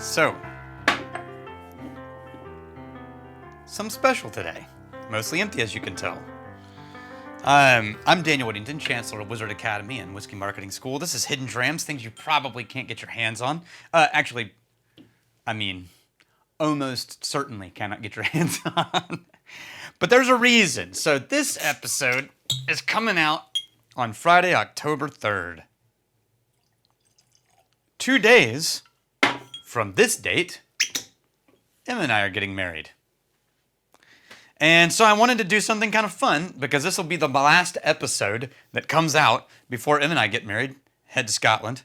So, some special today. Mostly empty, as you can tell. I'm Daniel Whittington, Chancellor of Wizard Academy and Whiskey Marketing School. This is Hidden Drams, things you probably can't get your hands on. Almost certainly cannot get your hands on. But there's a reason. So this episode is coming out on Friday, October 3rd. 2 days from this date, Emma and I are getting married. And so I wanted to do something kind of fun because this will be the last episode that comes out before Emma and I get married, head to Scotland.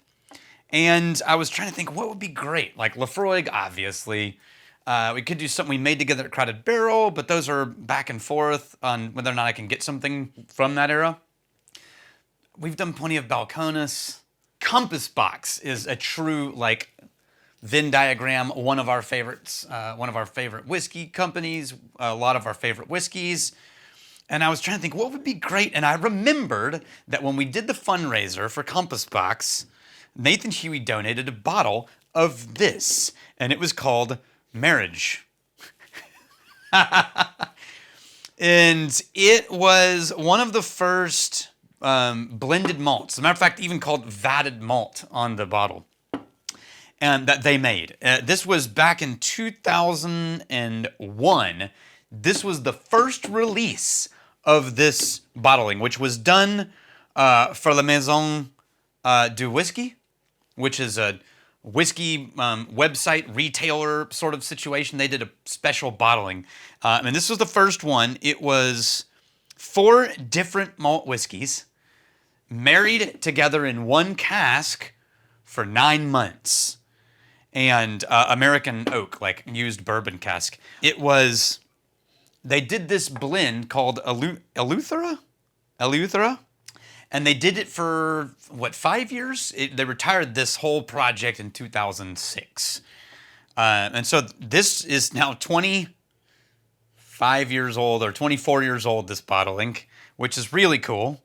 And I was trying to think what would be great. Like Lafroig, obviously. We could do something we made together at Crowded Barrel, but those are back and forth on whether or not I can get something from that era. We've done plenty of Balcones. Compass Box is a true, Venn diagram, one of our favorites, one of our favorite whiskey companies, a lot of our favorite whiskeys. And I was trying to think what would be great. And I remembered that when we did the fundraiser for Compass Box, Nathan Huey donated a bottle of this, and it was called Mariage. And it was one of the first blended malts. As a matter of fact, even called vatted malt on the bottle. And that they made. This was back in 2001. This was the first release of this bottling, which was done for La Maison du Whisky, which is a whiskey website retailer sort of situation. They did a special bottling. And this was the first one. It was 4 different malt whiskeys married together in one cask for 9 months. And American oak, used bourbon cask. They did this blend called Eleuthera? And they did it for, 5 years? They retired this whole project in 2006. And so this is now 25 years old, or 24 years old, this bottling, which is really cool.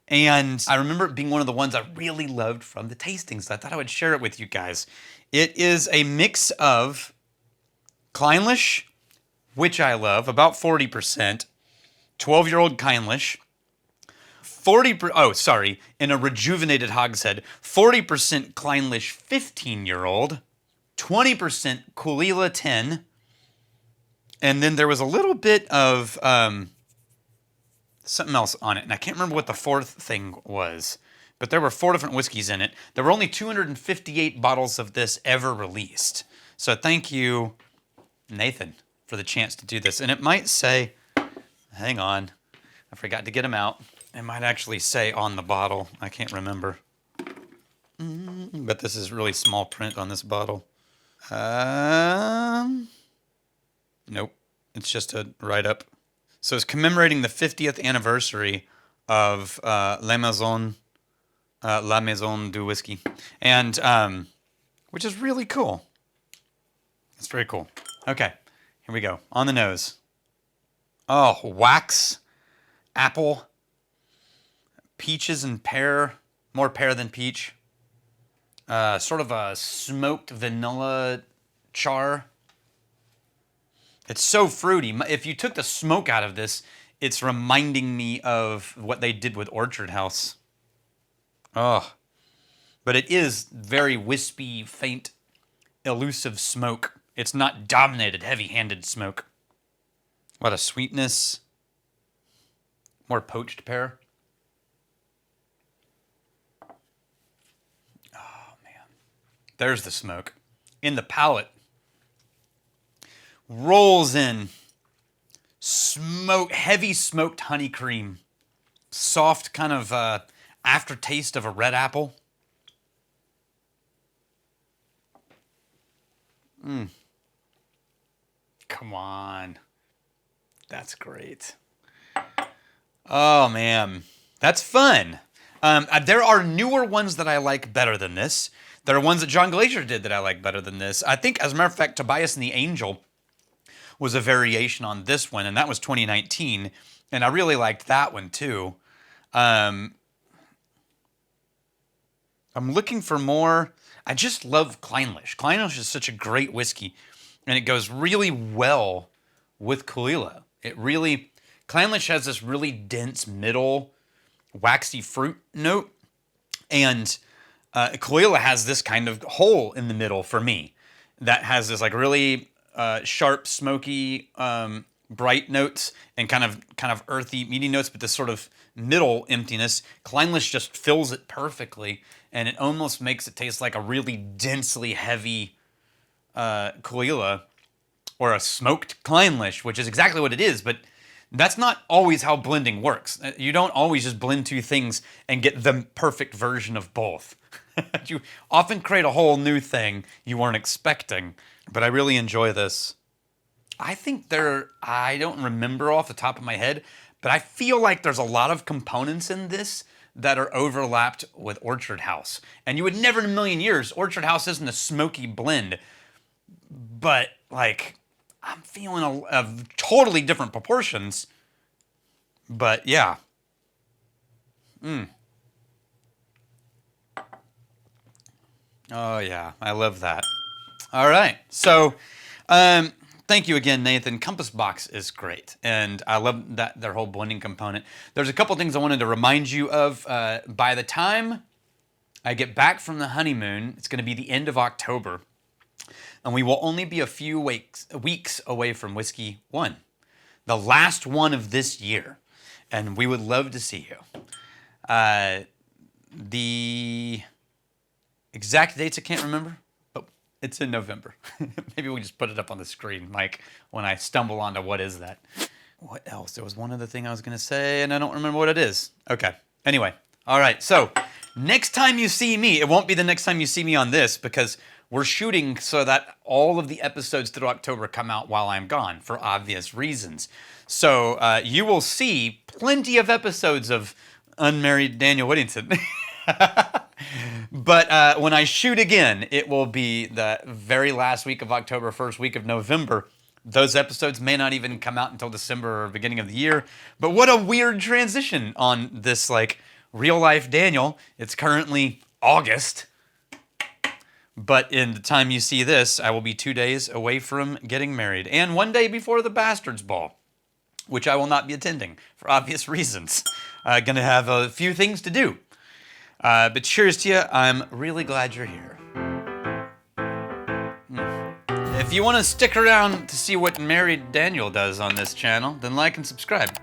And I remember it being one of the ones I really loved from the tastings. So I thought I would share it with you guys. It is a mix of Clynelish, which I love, about 40%, 12-year-old Clynelish, in a rejuvenated hogshead, 40% Clynelish 15-year-old, 20% Caol Ila 10, and then there was a little bit of something else on it, and I can't remember what the fourth thing was. But there were 4 different whiskeys in it. There were only 258 bottles of this ever released. So thank you, Nathan, for the chance to do this. And it might say, hang on, I forgot to get them out. It might actually say on the bottle. I can't remember. But this is really small print on this bottle. Nope. It's just a write-up. So it's commemorating the 50th anniversary of La Maison du Whisky, and which is really cool. It's very cool. Okay, here we go. On the nose. Oh, wax, apple, peaches and pear, more pear than peach. Sort of a smoked vanilla char. It's so fruity. If you took the smoke out of this, it's reminding me of what they did with Orchard House. Oh, but it is very wispy, faint, elusive smoke. It's not dominated, heavy-handed smoke. A lot of sweetness. More poached pear. Oh, man. There's the smoke. In the palate. Rolls in. Heavy smoked honey cream. Soft kind of aftertaste of a red apple. Come on. That's great. Oh, man. That's fun. There are newer ones that I like better than this. There are ones that John Glacier did that I like better than this. I think, as a matter of fact, Tobias and the Angel was a variation on this one, and that was 2019. And I really liked that one, too. I'm looking for more. I just love Kleinlich. Kleinlich is such a great whiskey, and it goes really well with Caol Ila. Kleinlich has this really dense middle, waxy fruit note, and Caol Ila has this kind of hole in the middle for me that has this like really sharp, smoky, bright notes and kind of earthy, meaty notes, but this sort of middle emptiness. Kleinlich just fills it perfectly, and it almost makes it taste like a really densely heavy Caol Ila or a smoked Kleinlich, which is exactly what it is, but that's not always how blending works. You don't always just blend two things and get the perfect version of both. You often create a whole new thing you weren't expecting, but I really enjoy this. I don't remember off the top of my head, but I feel like there's a lot of components in this that are overlapped with Orchard House. And you would never in a million years, Orchard House isn't a smoky blend, but like, I'm feeling a totally different proportions. But yeah. Oh yeah, I love that. All right, so thank you again, Nathan. Compass Box is great, and I love that their whole blending component. There's a couple things I wanted to remind you of. By the time I get back from the honeymoon, it's going to be the end of October, and we will only be a few weeks away from Whiskey One, the last one of this year, and we would love to see you. The exact dates I can't remember, but it's in November. Maybe we just put it up on the screen, Mike, when I stumble onto what is that. What else? There was one other thing I was going to say, and I don't remember what it is. Okay. Anyway. All right. So next time you see me, it won't be the next time you see me on this, because we're shooting so that all of the episodes through October come out while I'm gone for obvious reasons. So you will see plenty of episodes of Unmarried Daniel Whittington. But when I shoot again, it will be the very last week of October, first week of November. Those episodes may not even come out until December or beginning of the year. But what a weird transition on this, like, real life Daniel. It's currently August. But in the time you see this, I will be 2 days away from getting married. And 1 day before the Bastards Ball, which I will not be attending for obvious reasons. Gonna have a few things to do. But cheers to you. I'm really glad you're here. If you want to stick around to see what Married Daniel does on this channel, then like and subscribe.